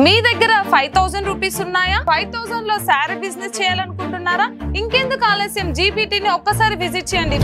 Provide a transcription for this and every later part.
మీ దగ్గర 5000 రూపీస్ ఉన్నాయా? 5000 లో సారీ బిజినెస్ చేయాలనుకుంటున్నారా? ఇంకెందుకు ఆలస్యం, జీబీటీని ఒక్కసారి విజిట్ చేయండి.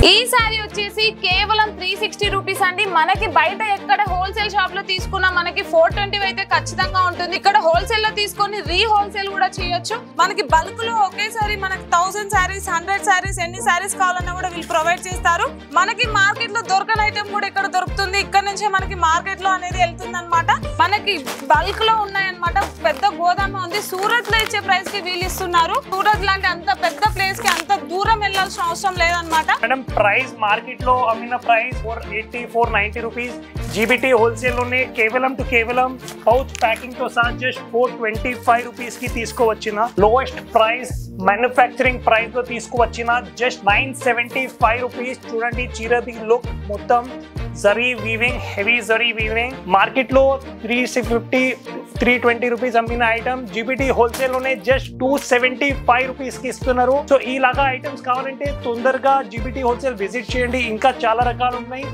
ఈ సారీ వచ్చేసి కేవలం 360 రూపీస్ అండి. మనకి బయట ఎక్కడ హోల్సేల్ షాప్ లో తీసుకున్నా మనకి 420 అయితే ఖచ్చితంగా ఉంటుంది. ఇక్కడ హోల్సేల్ లో తీసుకొని హోల్సేల్ కూడా చేయొచ్చు. మనకి బల్క్ లో ఒకేసారి మనకి 1000 సారీస్ 100 సారీస్ ఎన్ని సారీస్ కావాలన్నా కూడా వీళ్ళు ప్రొవైడ్ చేస్తారు. మనకి మార్కెట్ లో దొరకని ఐటమ్ కూడా ఇక్కడ దొరుకుతుంది. ఇక్కడ నుంచే మనకి మార్కెట్ లో అనేది వెళ్తుంది అనమాట. మనకి బల్క్ లో ఉన్నాయన్నమాట. పెద్ద గోదామ ఉంది. సూరత్ లో ఇచ్చే ప్రైస్ కి వీళ్ళు ఇస్తున్నారు. సూరత్ లాంటి అంత పెద్ద ప్లేస్ కి అంత దూరం వెళ్ళాల్సిన అవసరం లేదన్నమాట. ప్రైస్ మార్కెట్ లో అమ్మిన ప్రైస్ 480 490 రూపీస్. జీబీటీ హోల్సేల్ లోనే కేవలం పౌచ్ ప్యాకింగ్ తో సహా జస్ట్ 425 రూపీస్ కి తీసుకువచ్చిన లోయెస్ట్ ప్రైస్ మ్యానుఫ్యాక్చరింగ్ ప్రైస్ లో తీసుకువచ్చిన జస్ట్ 975 రూపీస్. చూడండి చీరది లుక్ మొత్తం zari weaving, heavy zari weaving. Market లో 350 320 రూపీస్ అమ్మిన ఐటమ్ జీబీటీ హోల్సేల్ లోనే జస్ట్ 275 రూపీస్ కి ఇస్తున్నారు. సో ఇలాగా ఐటమ్స్ కావాలంటే తొందరగా జీబీటీ హోల్సేల్ విజిట్ చేయండి. ఇంకా చాలా రకాలు ఉన్నాయి.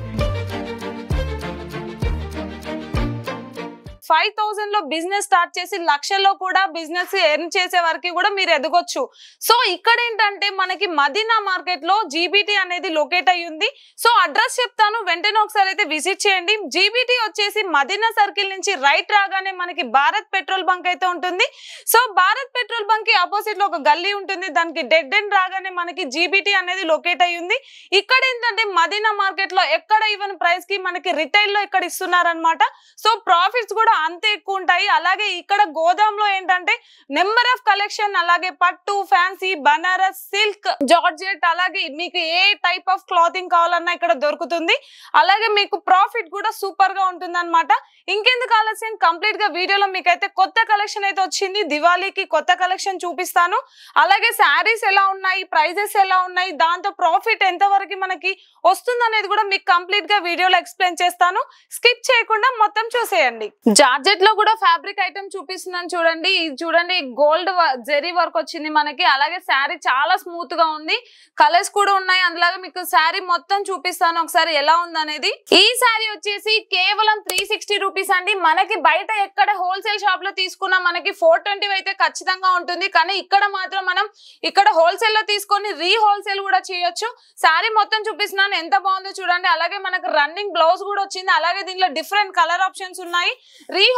5000 లో బిజినెస్ స్టార్ట్ చేసి లక్షల్లో కూడా బిజినెస్ ఎర్న్ చేసే వరకు కూడా మీరు ఎదగొచ్చు. సో ఇక్కడ ఏంటంటే మనకి మదీనా మార్కెట్ లో జీబీటీ అనేది లొకేట్ అయ్యింది. సో అడ్రస్ చెప్తాను, వెంటనే ఒకసారి అయితే విజిట్ చేయండి. జీబీటీ వచ్చేసి మదీనా సర్కిల్ నుంచి రైట్ రాగానే మనకి భారత్ పెట్రోల్ బంక్ అయితే ఉంటుంది. సో భారత్ పెట్రోల్ బంక్ కి ఆపోజిట్ లో ఒక గల్లీ ఉంటుంది. దానికి డెడ్ ఎండ్ రాగానే మనకి జీబీటీ అనేది లొకేట్ అయ్యింది. ఇక్కడ ఏంటంటే మదీనా మార్కెట్ లో ఎక్కడ ఈవెన్ ప్రైస్ కి మనకి రిటైల్ లో ఇక్కడ ఇస్తున్నారనమాట. సో ప్రాఫిట్స్ కూడా అంతే ఎక్కువ ఉంటాయి. అలాగే ఇక్కడ గోదాంలో ఏంటంటే నెంబర్ ఆఫ్ కలెక్షన్, అలాగే పట్టు, ఫ్యాన్సీ, బనారస్, సిల్క్, జార్జెట్, అలాగే మీకు ఏ టైప్ ఆఫ్ క్లాతింగ్ కావాలన్నా ఇక్కడ దొరుకుతుంది. అలాగే మీకు ప్రాఫిట్ కూడా సూపర్ గా ఉంటుంది అనమాట. ఇంకెందుకు ఆలస్యం, కంప్లీట్ గా వీడియోలో మీకైతే కొత్త కలెక్షన్ అయితే వచ్చింది. దివాళీకి కొత్త కలెక్షన్ చూపిస్తాను. అలాగే శారీస్ ఎలా ఉన్నాయి, ప్రైజెస్ ఎలా ఉన్నాయి, దాంతో ప్రాఫిట్ ఎంత వరకు మనకి వస్తుంది అనేది కూడా మీకు కంప్లీట్ గా వీడియోలో ఎక్స్ప్లెయిన్ చేస్తాను. స్కిప్ చేయకుండా మొత్తం చూసేయండి. జార్జెట్ లో కూడా ఫ్యాబ్రిక్ ఐటమ్ చూపిస్తున్నాను చూడండి. చూడండి గోల్డ్ జెరీ వర్క్ వచ్చింది మనకి. అలాగే శారీ చాలా స్మూత్ గా ఉంది. కలర్స్ కూడా ఉన్నాయి. అందులాగా మీకు శారీ మొత్తం చూపిస్తాను ఒకసారి ఎలా ఉంది అనేది. ఈ శారీ వచ్చేసి కేవలం 360 రూపీస్ అండి. మనకి బయట ఎక్కడ హోల్సేల్ షాప్ లో తీసుకున్నా మనకి 420 అయితే ఖచ్చితంగా ఉంటుంది. కానీ ఇక్కడ మాత్రం మనం ఇక్కడ హోల్సేల్ లో తీసుకొని హోల్సేల్ కూడా చేయొచ్చు. శారీ మొత్తం చూపిస్తున్నాను, ఎంత బాగుందో చూడండి. అలాగే మనకు రన్నింగ్ బ్లౌజ్ కూడా వచ్చింది. అలాగే దీనిలో డిఫరెంట్ కలర్ ఆప్షన్స్ ఉన్నాయి.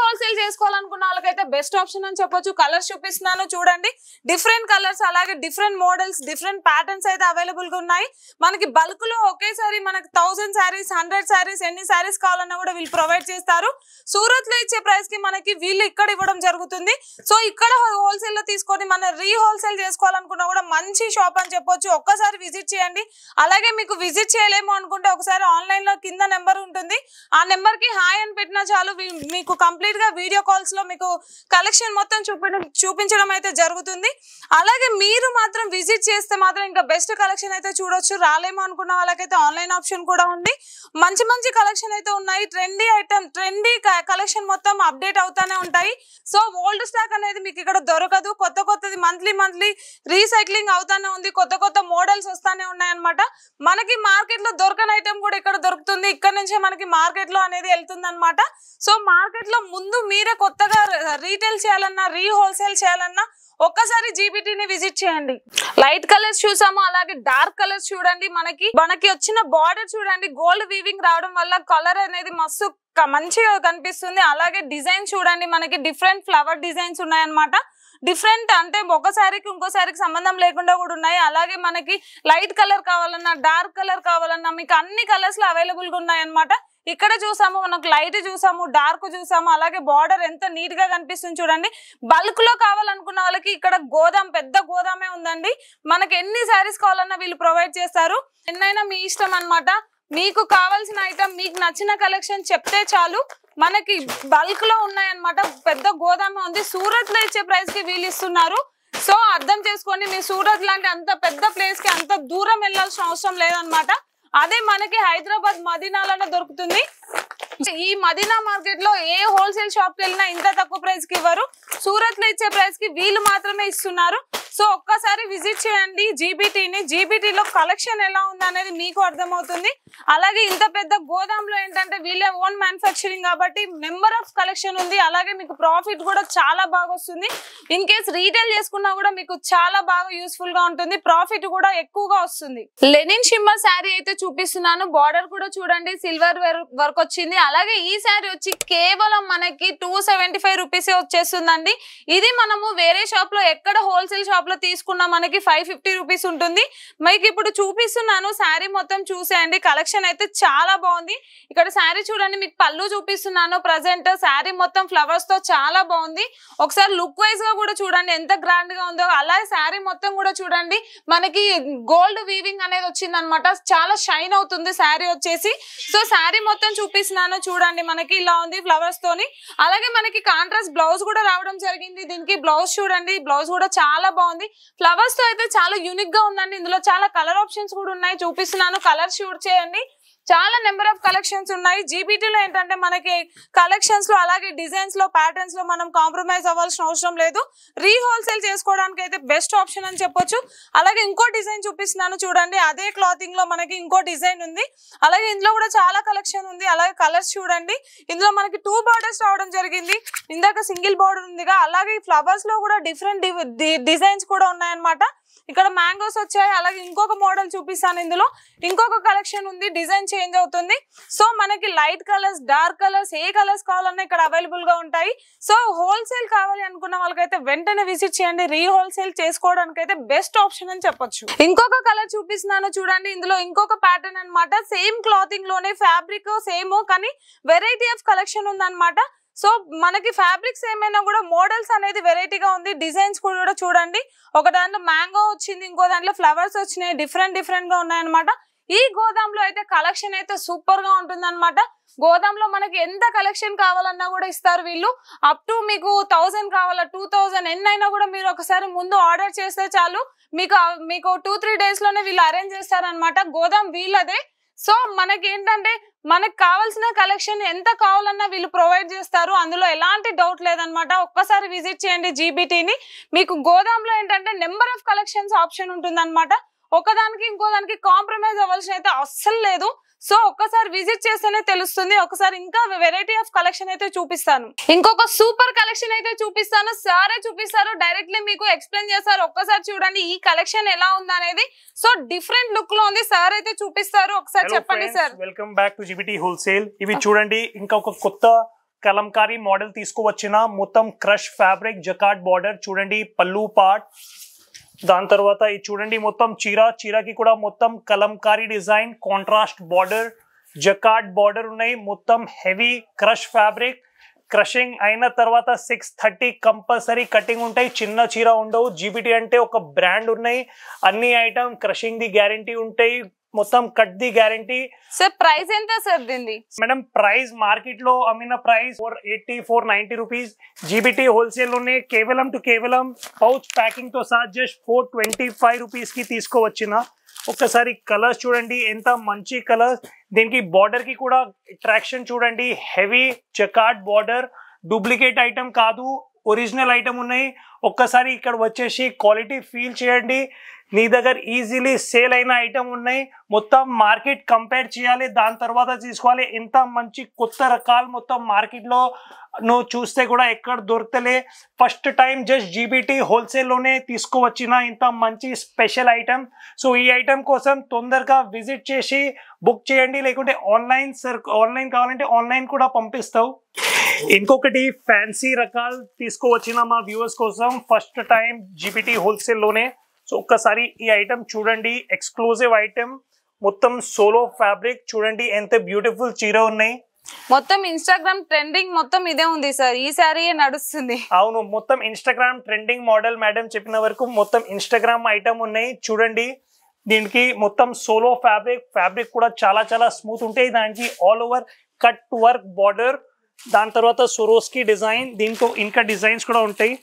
హోల్సేల్ చేసుకోవాలనుకున్న వాళ్ళకైతే బెస్ట్ ఆప్షన్ అని చెప్పొచ్చు. కలర్స్ చూపిస్తున్నాను చూడండి. డిఫరెంట్ కలర్స్, అలాగే డిఫరెంట్ మోడల్స్, డిఫరెంట్ ప్యాటర్న్స్ అయితే అవైలబుల్ గా ఉన్నాయి. మనకి బల్క్ లో ఒకేసారి మనకి 1000 సారీస్ 100 సారీస్ ఎన్ని సారీస్ కావాలన్నా కూడా వీళ్ళు ప్రొవైడ్ చేస్తారు. సూరత్ లో ఇచ్చే ప్రైస్ కి మనకి వీళ్ళు ఇక్కడ ఇవ్వడం జరుగుతుంది. సో ఇక్కడ హోల్సేల్ లో తీసుకొని మన హోల్సేల్ చేసుకోవాలనుకున్నా కూడా మంచి షాప్ అని చెప్పొచ్చు. ఒక్కసారి విజిట్ చేయండి. అలాగే మీకు విజిట్ చేయలేము అనుకుంటే ఒకసారి ఆన్లైన్ లో కింద నెంబర్ ఉంటుంది. ఆ నెంబర్ కి హాయ్ అని పెట్టినా చాలు, మీకు కంప్లీట్ గా వీడియో కాల్స్ లో మీకు కలెక్షన్ మొత్తం చూపించడం అయితే జరుగుతుంది. అలాగే మీరు మాత్రం విజిట్ చేస్తే మాత్రం ఇంకా బెస్ట్ కలెక్షన్ అయితే చూడొచ్చు. రాలేమో అనుకున్న వాళ్ళకైతే ఆన్లైన్ ఆప్షన్ కూడా ఉంది. మంచి మంచి కలెక్షన్ అయితే ఉన్నాయి. ట్రెండీ ఐటమ్, ట్రెండీ కలెక్షన్ మొత్తం అప్డేట్ అవుతానే ఉంటాయి. సో ఓల్డ్ స్టాక్ అనేది మీకు ఇక్కడ దొరకదు. కొత్తది మంత్లీ రీసైక్లింగ్ అవుతానే ఉంది. కొత్త మోడల్స్ వస్తానే ఉన్నాయన్నమాట. మనకి మార్కెట్ లో దొరకని ఐటమ్ కూడా ఇక్కడ దొరుకుతుంది. ఇక్కడ నుంచే మనకి మార్కెట్ లో అనేది వెళ్తుంది అనమాట. సో మార్కెట్ లో ముందు మీరే కొత్తగా రీటైల్ చేయాలన్నా హోల్సేల్ చేయాలన్నా ఒక్కసారి జీబీటీని విజిట్ చేయండి. లైట్ కలర్స్ చూసాము, అలాగే డార్క్ కలర్స్ చూడండి. మనకి వచ్చిన బార్డర్ చూడండి, గోల్డ్ వీవింగ్ రావడం వల్ల కలర్ అనేది మస్తు మంచిగా కనిపిస్తుంది. అలాగే డిజైన్ చూడండి, మనకి డిఫరెంట్ ఫ్లవర్ డిజైన్స్ ఉన్నాయన్నమాట. డిఫరెంట్ అంటే ఒకసారికి ఇంకోసారికి సంబంధం లేకుండా కూడా ఉన్నాయి. అలాగే మనకి లైట్ కలర్ కావాలన్నా, డార్క్ కలర్ కావాలన్నా మీకు అన్ని కలర్స్ లో అవైలబుల్ గా ఉన్నాయన్నమాట. ఇక్కడ చూసాము, మనకు లైట్ చూసాము, డార్క్ చూసాము. అలాగే బార్డర్ ఎంత నీట్ గా కనిపిస్తుంది చూడండి. బల్క్ లో కావాలనుకున్న వాళ్ళకి ఇక్కడ పెద్ద గోదామే ఉందండి. మనకి ఎన్ని శారీస్ కావాలన్నా వీళ్ళు ప్రొవైడ్ చేస్తారు. ఎన్నైనా మీ ఇష్టం అన్నమాట. మీకు కావాల్సిన ఐటమ్, మీకు నచ్చిన కలెక్షన్ చెప్తే చాలు. మనకి బల్క్ లో ఉన్నాయన్నమాట. పెద్ద గోదామ ఉంది. సూరత్ లో ఇచ్చే ప్రైస్ కి వీళ్ళు ఇస్తున్నారు. సో అర్థం చేసుకోండి, మీ సూరత్ లాంటి అంత పెద్ద ప్లేస్ కి అంత దూరం వెళ్ళాల్సిన అవసరం లేదనమాట. అదే మనకి హైదరాబాద్ మదీనాలోనే దొరుకుతుంది. ఈ మదీనా మార్కెట్ లో ఏ హోల్సేల్ షాప్ కి వెళ్ళినా ఇంత తక్కువ ప్రైస్ కి ఇవ్వరు. సూరత్ లో ఇచ్చే ప్రైస్ కి వీళ్ళు మాత్రమే ఇస్తున్నారు. సో ఒక్కసారి విజిట్ చేయండి జీబీటీని. జీబీటీలో కలెక్షన్ ఎలా ఉంది అనేది మీకు అర్థమవుతుంది. అలాగే ఇంత పెద్ద గోదాంలో ఏంటంటే వీళ్ళే ఓన్ మ్యానుఫ్యాక్చరింగ్ కాబట్టి నెంబర్ ఆఫ్ కలెక్షన్ ఉంది. అలాగే మీకు ప్రాఫిట్ కూడా చాలా బాగా వస్తుంది. ఇన్ కేస్ రీటైల్ చేసుకున్నా కూడా మీకు చాలా బాగా యూస్ఫుల్ గా ఉంటుంది. ప్రాఫిట్ కూడా ఎక్కువగా వస్తుంది. లెనిన్ షిమ్మర్ శారీ అయితే చూపిస్తున్నాను. బార్డర్ కూడా చూడండి సిల్వర్ వర్క్ వచ్చింది. అలాగే ఈ శారీ వచ్చి కేవలం మనకి 275 రూపీస్ వచ్చేస్తుందండి. ఇది మనము వేరే షాప్ లో ఎక్కడ హోల్సేల్ షాప్ లో తీసుకున్నా మనకి 550 రూపీస్ ఉంటుంది. మీకు ఇప్పుడు చూపిస్తున్నాను, శారీ మొత్తం చూసేయండి. కలెక్షన్ అయితే చాలా బాగుంది. ఇక్కడ శారీ చూడండి, మీకు పళ్ళు చూపిస్తున్నాను. ప్రజెంట్ శారీ మొత్తం ఫ్లవర్స్ తో చాలా బాగుంది. ఒకసారి లుక్ వైజ్ గా కూడా చూడండి ఎంత గ్రాండ్ గా ఉందో. అలాగే శారీ మొత్తం కూడా చూడండి, మనకి గోల్డ్ వీవింగ్ అనేది వచ్చింది అనమాట. చాలా షైన్ అవుతుంది శారీ వచ్చేసి. సో శారీ మొత్తం చూపిస్తున్నాను చూడండి, మనకి ఇలా ఉంది ఫ్లవర్స్ తోని. అలాగే మనకి కాంట్రాస్ట్ బ్లౌజ్ కూడా రావడం జరిగింది. దీనికి బ్లౌజ్ చూడండి, బ్లౌజ్ కూడా చాలా బాగుంది. ఫ్లవర్స్ తో అయితే చాలా యూనిక్ గా ఉందండి. ఇందులో చాలా కలర్ ఆప్షన్స్ కూడా ఉన్నాయి, చూపిస్తున్నాను. కలర్ షూట్ చేయండి. చాలా నెంబర్ ఆఫ్ కలెక్షన్స్ ఉన్నాయి. జీబీటీలో ఏంటంటే మనకి కలెక్షన్స్ లో అలాగే డిజైన్స్ లో ప్యాటర్న్స్ లో మనం కాంప్రమైజ్ అవ్వాల్సిన అవసరం లేదు. రీహోల్సేల్ చేసుకోవడానికి అయితే బెస్ట్ ఆప్షన్ అని చెప్పొచ్చు. అలాగే ఇంకో డిజైన్ చూపిస్తున్నాను చూడండి, అదే క్లాతింగ్ లో మనకి ఇంకో డిజైన్ ఉంది. అలాగే ఇందులో కూడా చాలా కలెక్షన్ ఉంది. అలాగే కలర్స్ చూడండి, ఇందులో మనకి 2 బార్డర్స్ రావడం జరిగింది. ఇందాక సింగిల్ బార్డర్ ఉందిగా. అలాగే ఈ ఫ్లవర్స్ లో కూడా డిఫరెంట్ డిజైన్స్ కూడా ఉన్నాయన్నమాట. ఇక్కడ మ్యాంగోస్ వచ్చాయి. అలాగే ఇంకొక మోడల్ చూపిస్తాను. ఇందులో ఇంకొక కలెక్షన్ ఉంది, డిజైన్ చేంజ్ అవుతుంది. సో మనకి లైట్ కలర్స్, డార్క్ కలర్స్, ఏ కలర్స్ కావాలన్నా ఇక్కడ అవైలబుల్ గా ఉంటాయి. సో హోల్సేల్ కావాలి అనుకున్న వాళ్ళకైతే వెంటనే విజిట్ చేయండి. రీహోల్సేల్ చేసుకోవడానికి అయితే బెస్ట్ ఆప్షన్ అని చెప్పొచ్చు. ఇంకొక కలర్ చూపిస్తున్నాను చూడండి, ఇందులో ఇంకొక ప్యాటర్న్ అన్నమాట. సేమ్ క్లాతింగ్ లోనే ఫ్యాబ్రిక్ సేమ్, కానీ వెరైటీ ఆఫ్ కలెక్షన్ ఉందన్నమాట. సో మనకి ఫ్యాబ్రిక్స్ ఏమైనా కూడా మోడల్స్ అనేది వెరైటీగా ఉంది. డిజైన్స్ కూడా చూడండి, ఒక దాంట్లో మ్యాంగో వచ్చింది, ఇంకో దాంట్లో ఫ్లవర్స్ వచ్చినాయి. డిఫరెంట్ గా ఉన్నాయన్నమాట. ఈ గోదాంలో అయితే కలెక్షన్ అయితే సూపర్ గా ఉంటుంది అనమాట. గోదాంలో మనకి ఎంత కలెక్షన్ కావాలన్నా కూడా ఇస్తారు వీళ్ళు. అప్ టు మీకు 1000 కావాలా, 2000 ఎన్నైనా కూడా మీరు ఒకసారి ముందు ఆర్డర్ చేస్తే చాలు, మీకు 2-3 డేస్ లోనే వీళ్ళు అరేంజ్ చేస్తారనమాట. గోదాం వీళ్ళదే. సో మనకి ఏంటంటే మనకు కావాల్సిన కలెక్షన్ ఎంత కావాలన్నా వీళ్ళు ప్రొవైడ్ చేస్తారు. అందులో ఎలాంటి డౌట్ లేదనమాట. ఒక్కసారి విజిట్ చేయండి జీబీటీని. మీకు గోదాంలో ఏంటంటే నెంబర్ ఆఫ్ కలెక్షన్స్ ఆప్షన్ ఉంటుంది అనమాట. ఒకదానికి ఇంకో దానికి కాంప్రమైజ్ అవ్వాల్సిన అయితే అస్సలు లేదు. సో ఒక్కసారి విజిట్ చేస్తేనే తెలుస్తుంది. ఒకసారి ఇంకా వెరైటీ ఆఫ్ కలెక్షన్ అయితే చూపిస్తాను. ఇంకొక సూపర్ కలెక్షన్ అయితే చూపిస్తాను. సారే చూపిస్తారు, డైరెక్ట్లీ మీకు ఎక్స్ప్లెయిన్ చేస్తారు. ఒక్కసారి చూడండి ఈ కలెక్షన్ ఎలా ఉంది అనేది. సో డిఫరెంట్ లుక్ లో ఉంది. సార్ అయితే చూపిస్తారు, ఒకసారి చెప్పండి sir. Welcome back to జీబీటీ wholesale. ఇవి చూడండి, ఇంకా ఒక కొత్త కలంకారీ మోడల్ తీసుకువచ్చిన మొత్తం క్రష్ ఫ్యాబ్రిక్ జకార్డ్ బార్డర్ చూడండి, పల్లు పార్ట్. దాని తర్వాత ఇది చూడండి మొత్తం చీరకి కూడా మొత్తం Kalamkari design, contrast border, jacquard border ఉన్నాయి. మొత్తం హెవీ క్రష్ ఫ్యాబ్రిక్. క్రషింగ్ అయిన తర్వాత 630 కంపల్సరీ కటింగ్ ఉంటాయి. చిన్న చీర ఉండవు. జీబీటీ అంటే ఒక బ్రాండ్ ఉన్నాయి. అన్ని ఐటమ్ క్రషింగ్ ది గ్యారంటీ ఉంటాయి, మొత్తం cut the guarantee. Sir price ఎంత సార్ దీనిది? మేడం ప్రైస్ మార్కెట్ లో అమ్మిన ప్రైస్ 480-490 రూపీస్. జీబీటీ హోల్సేల్ లోనే కేవలం పౌచ్ ప్యాకింగ్ తో సహా జస్ట్ 425 రూపీస్ కి తీసుకోవచ్చిన. ఒక్కసారి కలర్స్ చూడండి, ఎంత మంచి కలర్స్. దీనికి బార్డర్ కి కూడా అట్రాక్షన్ చూడండి, heavy jacquard border. Duplicate item కాదు, ఒరిజినల్ ఐటమ్ ఉన్నాయి. ఒక్కసారి ఇక్కడ వచ్చేసి క్వాలిటీ ఫీల్ చేయండి. నీ దగ్గర ఈజీలీ సేల్ అయిన ఐటమ్ ఉన్నాయి. మొత్తం మార్కెట్ కంపేర్ చేయాలి, దాని తర్వాత తీసుకోవాలి. ఎంత మంచి కొత్త రకాలు మొత్తం మార్కెట్ లో నువ్వు చూస్తే కూడా ఎక్కడ దొరకలే. ఫస్ట్ టైం జస్ట్ జీబీటీ హోల్సేల్ లోనే తీసుకువచ్చిన ఇంత మంచి స్పెషల్ ఐటమ్. సో ఈ ఐటమ్ కోసం తొందరగా విజిట్ చేసి బుక్ చేయండి, లేకుంటే ఆన్లైన్ కావాలంటే ఆన్లైన్ కూడా పంపిస్తావు. ఇంకొకటి ఫ్యాన్సీ రకాలు తీసుకువచ్చిన మా వ్యూవర్స్ కోసం ఫస్ట్ టైం జీబీటీ హోల్సేల్ లోనే. సో ఒక్కసారి ఈ ఐటమ్ చూడండి, ఎక్స్క్లూజివ్ ఐటమ్, మొత్తం సోలో ఫ్యాబ్రిక్ చూడండి, ఎంత బ్యూటిఫుల్ చీర ఉన్నాయి. మొత్తం ఇన్స్టాగ్రామ్ ట్రెండింగ్ మొత్తం ఇదే ఉంది సార్, ఈ సారీ నడుస్తుంది. అవును, మొత్తం ఇన్స్టాగ్రామ్ ట్రెండింగ్ మోడల్. మేడం చెప్పిన వరకు మొత్తం ఇన్స్టాగ్రామ్ ఐటమ్ ఉన్నాయి చూడండి. దీనికి మొత్తం సోలో ఫ్యాబ్రిక్ కూడా చాలా స్మూత్ ఉంటాయి. దానికి all over cut work border దాని తర్వాత సొరోస్కి డిజైన్, దీంట్లో ఇంకా డిజైన్స్ కూడా ఉంటాయి.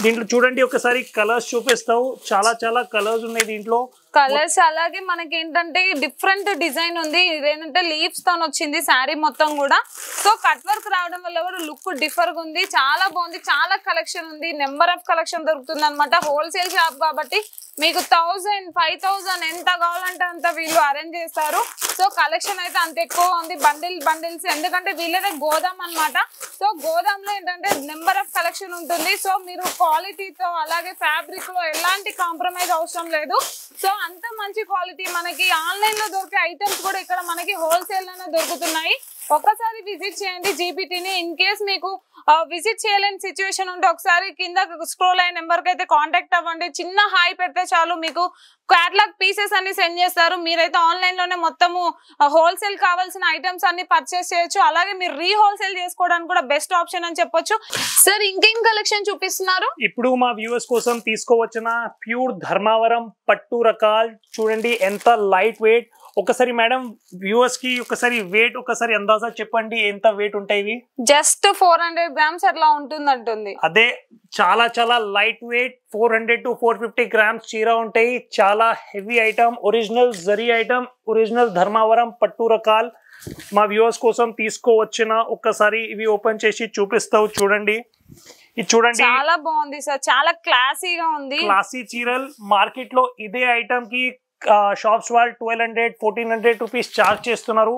దీంట్లో చూడండి ఒకసారి కలర్స్ చూపిస్తావు, చాలా చాలా కలర్స్ ఉన్నాయి దీంట్లో. కలర్స్ అలాగే మనకి ఏంటంటే డిఫరెంట్ డిజైన్ ఉంది. ఇదేంటంటే లీవ్స్ తో వచ్చింది శారీ మొత్తం కూడా. సో కట్ వర్క్ రావడం వల్ల కూడా లుక్ డిఫర్ గా ఉంది, చాలా బాగుంది. చాలా కలెక్షన్ ఉంది, నెంబర్ ఆఫ్ కలెక్షన్ దొరుకుతుంది అనమాట. హోల్సేల్ షాప్ కాబట్టి మీకు 1000, 5000 ఎంత కావాలంటే అంత వీళ్ళు అరేంజ్ చేస్తారు. సో కలెక్షన్ అయితే అంత ఎక్కువ ఉంది, బండిల్స్. ఎందుకంటే వీళ్ళదే గోదాం అన్నమాట. సో గోదాం లో ఏంటంటే నెంబర్ ఆఫ్ కలెక్షన్ ఉంటుంది. సో మీరు క్వాలిటీతో అలాగే ఫ్యాబ్రిక్ లో ఎలాంటి కాంప్రమైజ్ అవసరం లేదు. సో అంత మంచి క్వాలిటీ మనకి ఆన్లైన్ లో దొరికే ఐటమ్స్ కూడా ఇక్కడ మనకి హోల్సేల్ లోనే దొరుకుతున్నాయి. ఒక్కసారి విజిట్ చేయండి జీబీటీని. ఇన్ కేస్ మీకు విజిట్ చేయలేని సిచ్యువేషన్ ఉంటే ఒకసారి కింద స్క్రోల్ అయిన నెంబర్ కి అయితే కాంటాక్ట్ అవ్వండి. చిన్న హాయ్ పెడితే చాలు, మీకు క్యాటలాగ్ పీసెస్ అన్ని సెండ్ చేస్తారు. మీరైతే ఆన్లైన్ లోనే మొత్తము హోల్సేల్ కావాల్సిన ఐటమ్స్ అన్ని పర్చేస్ చేయొచ్చు. అలాగే మీరు రీహోల్సేల్ చేసుకోవడానికి కూడా బెస్ట్ ఆప్షన్ అని చెప్పొచ్చు. సార్ ఇంకేం కలెక్షన్ చూపిస్తున్నారు? ఇప్పుడు మా వ్యూవర్స్ కోసం తీసుకోవచ్చిన ప్యూర్ ధర్మావరం పట్టు రకాలు చూడండి, ఎంత లైట్ వెయిట్. ఒకసారి మేడం వ్యూవర్స్ కి ఒకసారి వెయిట్ ఒకసారి అందాజా చెప్పండి, ఎంత వెయిట్ ఉంటాయి ఇవి? జస్ట్ 400 grams అట్లా ఉంటుంది. అదే చాలా చాలా లైట్ వెయిట్, 400 to 450 grams చీర ఉంటాయి. చాలా heavy item, original zari item, original Dharmavaram పట్టు రకాలు మా వ్యూవర్స్ కోసం తీసుకోవచ్చిన. ఒక్కసారి ఇవి ఓపెన్ చేసి చూపిస్తావు చూడండి. ఇది చూడండి, చాలా బాగుంది సార్, చాలా క్లాసీగా ఉంది. క్లాసీ చీరలు మార్కెట్ లో ఇదే ఐటమ్ కి షాప్స్ వాళ్ళు 1200, 1400 రూపీస్ చార్జ్ చేస్తున్నారు.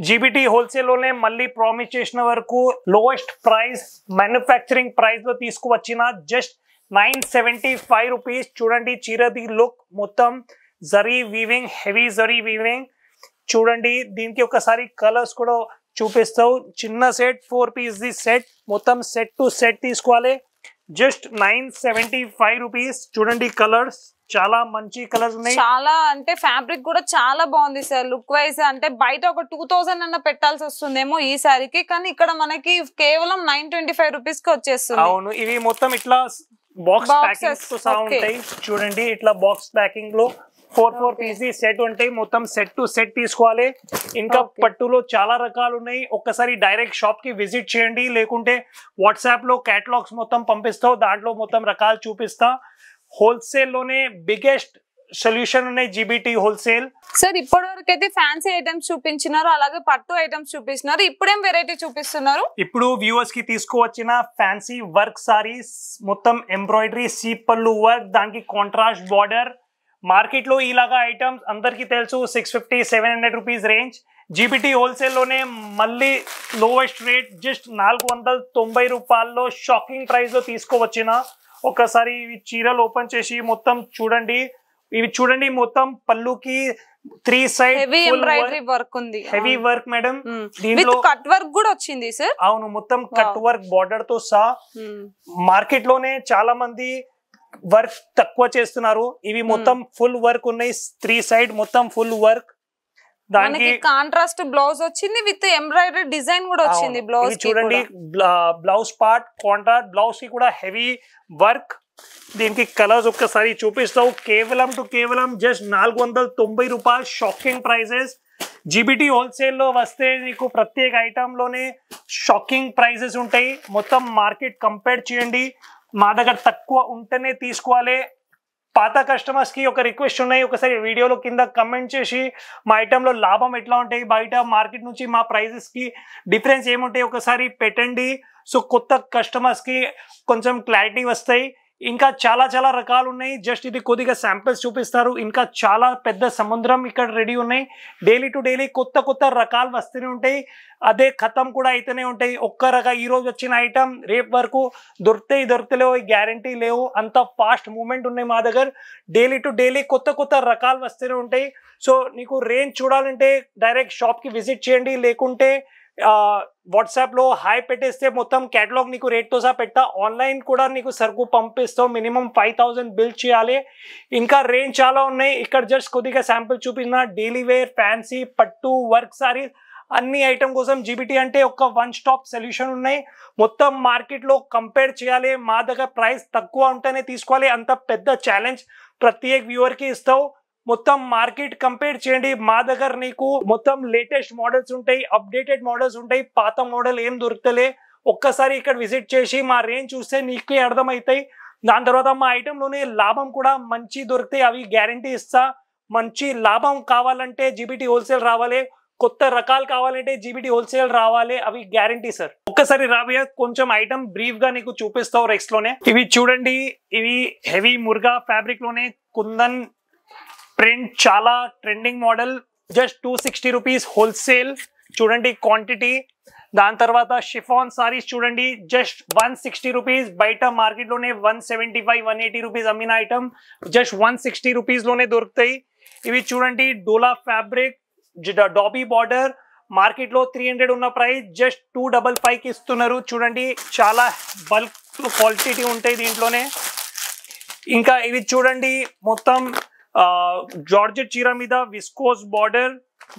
జీబీటీ హోల్సేల్ లోనే మళ్ళీ ప్రామిస్ చేసిన వరకు లోయెస్ట్ ప్రైస్ మ్యానుఫ్యాక్చరింగ్ ప్రైస్ లో తీసుకువచ్చిన జస్ట్ 975 రూపీస్. చూడండి చీరది లుక్ మొత్తం zari weaving, heavy zari weaving. చూడండి దీనికి ఒకసారి కలర్స్ కూడా చూపిస్తావు. చిన్న సెట్ 4 piece సెట్, మొత్తం సెట్ టు సెట్ తీసుకోవాలి. Just 975 rupees. చూడండి కలర్స్ చాలా మంచి కలర్స్ ఉన్నాయి. చాలా అంటే ఫ్యాబ్రిక్ కూడా చాలా బాగుంది సార్. లుక్ వైజ్ అంటే బయట ఒక 2000 అన్న పెట్టాల్సి వస్తుందేమో ఈ సారీకి, కానీ ఇక్కడ మనకి కేవలం 925 రూపీస్ కి వచ్చేస్తుంది. అవును, ఇవి మొత్తం ఇట్లా బాక్స్ ప్యాకింగ్ తో సహా ఉంటాయి. చూడండి ఇట్లా బాక్స్ ప్యాకింగ్ లో 4 piece సెట్ ఉంటాయి. మొత్తం సెట్ టు సెట్ తీసుకోవాలి. ఇంకా పట్టులో చాలా రకాలు ఉన్నాయి. ఒక్కసారి డైరెక్ట్ షాప్ కి విజిట్ చేయండి, లేకుంటే వాట్సాప్ లో కేటలాగ్స్ మొత్తం పంపిస్తావు, దాంట్లో మొత్తం రకాలు చూపిస్తా. హోల్సేల్ లోనే బిగ్గెస్ట్ సొల్యూషన్ ఉన్నాయి జీబీటీ హోల్సేల్. సార్ ఇప్పటి వరకు అయితే ఫ్యాన్సీ ఐటమ్స్ చూపించినారు, అలాగే పట్టు ఐటమ్స్ చూపిస్తున్నారు. ఇప్పుడేం వెరైటీ చూపిస్తున్నారు? ఇప్పుడు వ్యూవర్స్ కి తీసుకువచ్చిన ఫ్యాన్సీ వర్క్ సారీస్, మొత్తం ఎంబ్రాయిడరీ, సీప్ పళ్ళు వర్క్, దానికి కాంట్రాస్ట్ బార్డర్. మార్కెట్ లో ఇలాగా ఐటమ్స్ అందరికి తెలుసు 650-700 రూపీస్ రేంజ్. జీబీటీ హోల్సేల్ లోనే మళ్ళీ లోవెస్ట్ రేట్ జస్ట్ 490 రూపాయల్లో షాకింగ్ ప్రైస్ లో తీసుకోవచ్చిన. ఒకసారి ఇవి చీరలు ఓపెన్ చేసి మొత్తం చూడండి. ఇవి చూడండి మొత్తం పళ్ళుకి 3 side హెవీ ఎంబ్రాయిడరీ వర్క్ ఉంది, హెవీ వర్క్ మేడం. దీంట్లో కట్ వర్క్ కూడా వచ్చింది సార్. అవును, మొత్తం కట్ వర్క్ బార్డర్ తో సహా. మార్కెట్ లోనే చాలా మంది వర్క్ తక్కువ చేస్తున్నారు, ఇవి మొత్తం ఫుల్ వర్క్ ఉన్నాయి. 3 side మొత్తం ఫుల్ వర్క్. దానికి కాంట్రాస్ట్ బ్లౌజ్ వచ్చింది విత్ ఎంబ్రాయిడరీ డిజైన్ కూడా వచ్చింది బ్లౌజ్. చూడండి బ్లౌజ్ పార్ట్ కాంట్రాస్ట్, బ్లౌజ్ కి కూడా హెవీ వర్క్. దీనికి కలర్స్ ఒక్కసారి చూపిస్తావు. కేవలం టు కేవలం జస్ట్ 490 రూపాయలు షాకింగ్ ప్రైజెస్. జీబీటీ హోల్సేల్ లో వస్తే నీకు ప్రత్యేక ఐటమ్ లోనే షాకింగ్ ప్రైజెస్ ఉంటాయి. మొత్తం మార్కెట్ కంపేర్ చేయండి, మా దగ్గర తక్కువ ఉంటేనే తీసుకోవాలి. పాత కస్టమర్స్ కి ఒక రిక్వెస్ట్ ఉన్నాయి, ఒకసారి వీడియోలో కింద కమెంట్ చేసి మా ఐటమ్ లో లాభం ఎట్లా ఉంటాయి, బయట మార్కెట్ నుంచి మా ప్రైజెస్ కి డిఫరెన్స్ ఏముంటాయి ఒకసారి పెట్టండి. సో కొత్త కస్టమర్స్ కి కొంచెం క్లారిటీ వస్తాయి. ఇంకా చాలా చాలా రకాలు ఉన్నాయి. జస్ట్ ఇది కొద్దిగా శాంపిల్స్ చూపిస్తారు. ఇంకా చాలా పెద్ద సముద్రం ఇక్కడ రెడీ ఉన్నాయి. డైలీ టు డైలీ కొత్త కొత్త రకాలు వస్తూనే ఉంటాయి, అదే ఖతం కూడా అయితేనే ఉంటాయి. ఒక్క రకం ఈ రోజు వచ్చిన ఐటమ్ రేపు వరకు దొరుకుతలేవు, గ్యారంటీ లేవు. అంత ఫాస్ట్ మూమెంట్ ఉన్నాయి మా దగ్గర. డైలీ టు డైలీ కొత్త కొత్త రకాలు వస్తూనే ఉంటాయి. సో నీకు రేంజ్ చూడాలంటే డైరెక్ట్ షాప్కి విజిట్ చేయండి, లేకుంటే వాట్సాప్ లో హాయ్ పెట్టేస్తే మొత్తం కేటలాగ్ నీకు రేట్ తో సహా పెట్టా. ఆన్లైన్ కూడా నీకు సరుకు పంపిస్తాం, మినిమం 5000 బిల్ చేయాలి. ఇంకా రేంజ్ చాలా ఉన్నాయి. ఇక్కడ జస్ట్ కొద్దిగా శాంపిల్ చూపిన డైలీ వేర్, ఫ్యాన్సీ, పట్టు, వర్క్ సారీస్ అన్ని ఐటమ్ కోసం జీబీటీ అంటే ఒక 1 స్టాప్ సొల్యూషన్ ఉన్నాయి. మొత్తం మార్కెట్ లో కంపేర్ చేయాలి, మా దగ్గర ప్రైస్ తక్కువ ఉంటేనే తీసుకోవాలి. అంత పెద్ద ఛాలెంజ్ ప్రత్యేక వ్యూవర్ కి ఇస్తావు. మొత్తం మార్కెట్ కంపేర్ చేయండి. మా దగ్గర నీకు మొత్తం లేటెస్ట్ మోడల్స్ ఉంటాయి, అప్డేటెడ్ మోడల్స్ ఉంటాయి. పాత మోడల్ ఏం దొరుకుతలే. ఒక్కసారి ఇక్కడ విజిట్ చేసి మా రేంజ్ చూస్తే నీకే అర్థమవుతాయి. దాని తర్వాత మా ఐటెంలోనే లాభం కూడా మంచి దొరుకుతాయి, అవి గ్యారంటీ ఇస్తా. మంచి లాభం కావాలంటే జీబీటీ హోల్సేల్ రావాలి, కొత్త రకాలు కావాలంటే జీబీటీ హోల్సేల్ రావాలి, అవి గ్యారంటీ సార్. ఒక్కసారి రాబోయే కొంచెం ఐటమ్ బ్రీఫ్ గా నీకు చూపిస్తావు రెక్స్ లోనే. ఇవి చూడండి, ఇవి హెవీ ముర్గా ఫ్యాబ్రిక్ లోనే కుందన్ ప్రింట్, చాలా trending model. Just 260 rupees wholesale. చూడండి క్వాంటిటీ. దాని తర్వాత షిఫాన్ సారీస్ చూడండి, జస్ట్ 160 రూపీస్. బయట మార్కెట్ లోనే 175-180 రూపీస్ అమ్మిన ఐటమ్ జస్ట్ 160 రూపీస్ లోనే దొరుకుతాయి. ఇవి చూడండి డోలా ఫ్యాబ్రిక్, డాబీ బార్డర్. మార్కెట్ లో 300 ఉన్న ప్రైస్ జస్ట్ 255 కి ఇస్తున్నారు. చూడండి చాలా బల్క్ క్వాలిటీ ఉంటాయి దీంట్లోనే. ఇంకా ఇవి చూడండి మొత్తం జార్జెట్ చీర మీద విస్కోస్ బార్డర్,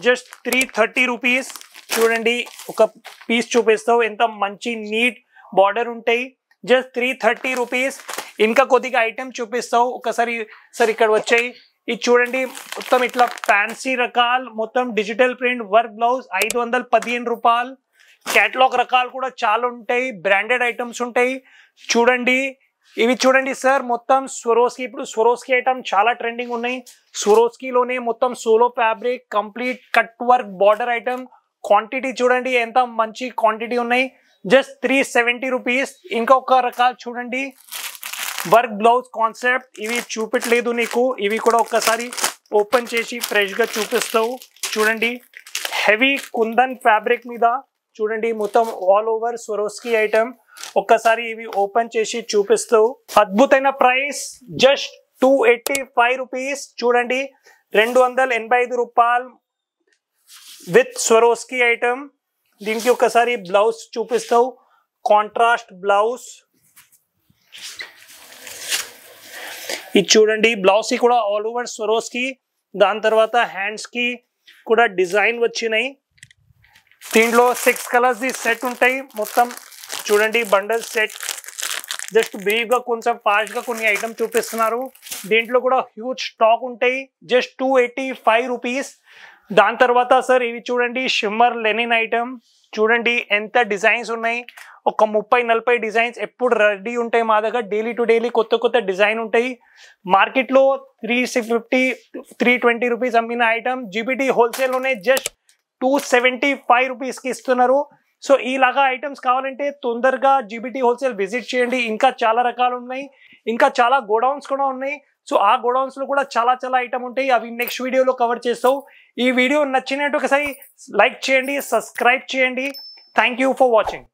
జస్ట్ 330 రూపీస్. చూడండి ఒక పీస్ చూపిస్తావు, ఎంత మంచి నీట్ బార్డర్ ఉంటాయి. Just 330 rupees. ఇంకా కొద్దిగా ఐటమ్ చూపిస్తావు ఒకసారి సార్. ఇక్కడ వచ్చాయి ఇది చూడండి, మొత్తం ఇట్లా ఫ్యాన్సీ రకాలు, మొత్తం డిజిటల్ ప్రింట్ వర్క్ బ్లౌజ్ 515 రూపాయలు. క్యాటలాగ్ రకాలు కూడా చాలా ఉంటాయి, బ్రాండెడ్ ఐటమ్స్ ఉంటాయి. చూడండి ఇవి చూడండి సార్, మొత్తం స్వరోస్కి. ఇప్పుడు స్వరోస్కి ఐటమ్ చాలా ట్రెండింగ్ ఉన్నాయి. స్వరోస్కిలోనే మొత్తం solo fabric, complete cut work border item. Quantity చూడండి ఎంత మంచి క్వాంటిటీ ఉన్నాయి. Just 370 rupees. ఇంకొక రకాలు చూడండి వర్క్ బ్లౌజ్ కాన్సెప్ట్, ఇవి చూపెట్టలేదు నీకు, ఇవి కూడా ఒక్కసారి ఓపెన్ చేసి ఫ్రెష్ గా చూపిస్తావు. చూడండి హెవీ కుందన్ ఫ్యాబ్రిక్ మీద చూడండి, మొత్తం ఆల్ ఓవర్ స్వరోస్కి ఐటమ్. ఒక్కసారి ఇవి ఓపెన్ చేసి చూపిస్తావు. అద్భుతమైన ప్రైస్ జస్ట్ 285 రూపీస్. చూడండి 285 రూపాయలు విత్ స్వరోస్కి ఐటమ్. దీనికి ఒకసారి బ్లౌజ్ చూపిస్తావు, కాంట్రాస్ట్ బ్లౌజ్. ఇది చూడండి బ్లౌజ్ కి కూడా ఆల్ ఓవర్ స్వరోస్కి. దాని తర్వాత హ్యాండ్స్ కి కూడా డిజైన్ వచ్చినాయి. దీంట్లో 6 కలర్స్ ది సెట్ ఉంటాయి మొత్తం. చూడండి బండల్ సెట్. జస్ట్ బ్రీఫ్ గా కొంచెం ఫాస్ట్ గా కొన్ని ఐటమ్ చూపిస్తున్నారు. దీంట్లో కూడా హ్యూజ్ స్టాక్ ఉంటాయి. Just 285 rupees. దాని తర్వాత సార్ ఇవి చూడండి షిమ్మర్ లెనిన్ ఐటమ్. చూడండి ఎంత డిజైన్స్ ఉన్నాయి, ఒక 30-40 డిజైన్స్ ఎప్పుడు రెడీ ఉంటాయి మా దగ్గర. డైలీ టు డైలీ కొత్త కొత్త డిజైన్ ఉంటాయి. మార్కెట్లో 350-320 రూపీస్ అమ్మిన ఐటమ్ జీబీటీ హోల్సేల్లోనే జస్ట్ 275 రూపీస్కి ఇస్తున్నారు. సో ఇలాగా ఐటమ్స్ కావాలంటే తొందరగా జీబీటీ హోల్సేల్ విజిట్ చేయండి. ఇంకా చాలా రకాలు ఉన్నాయి, ఇంకా చాలా గోడౌన్స్ కూడా ఉన్నాయి. సో ఆ గోడౌన్స్ లో కూడా చాలా ఐటమ్ ఉంటాయి, అవి నెక్స్ట్ వీడియోలో కవర్ చేస్తావు. ఈ వీడియో నచ్చినట్టు ఒకసారి లైక్ చేయండి, సబ్స్క్రైబ్ చేయండి. Thank you for watching.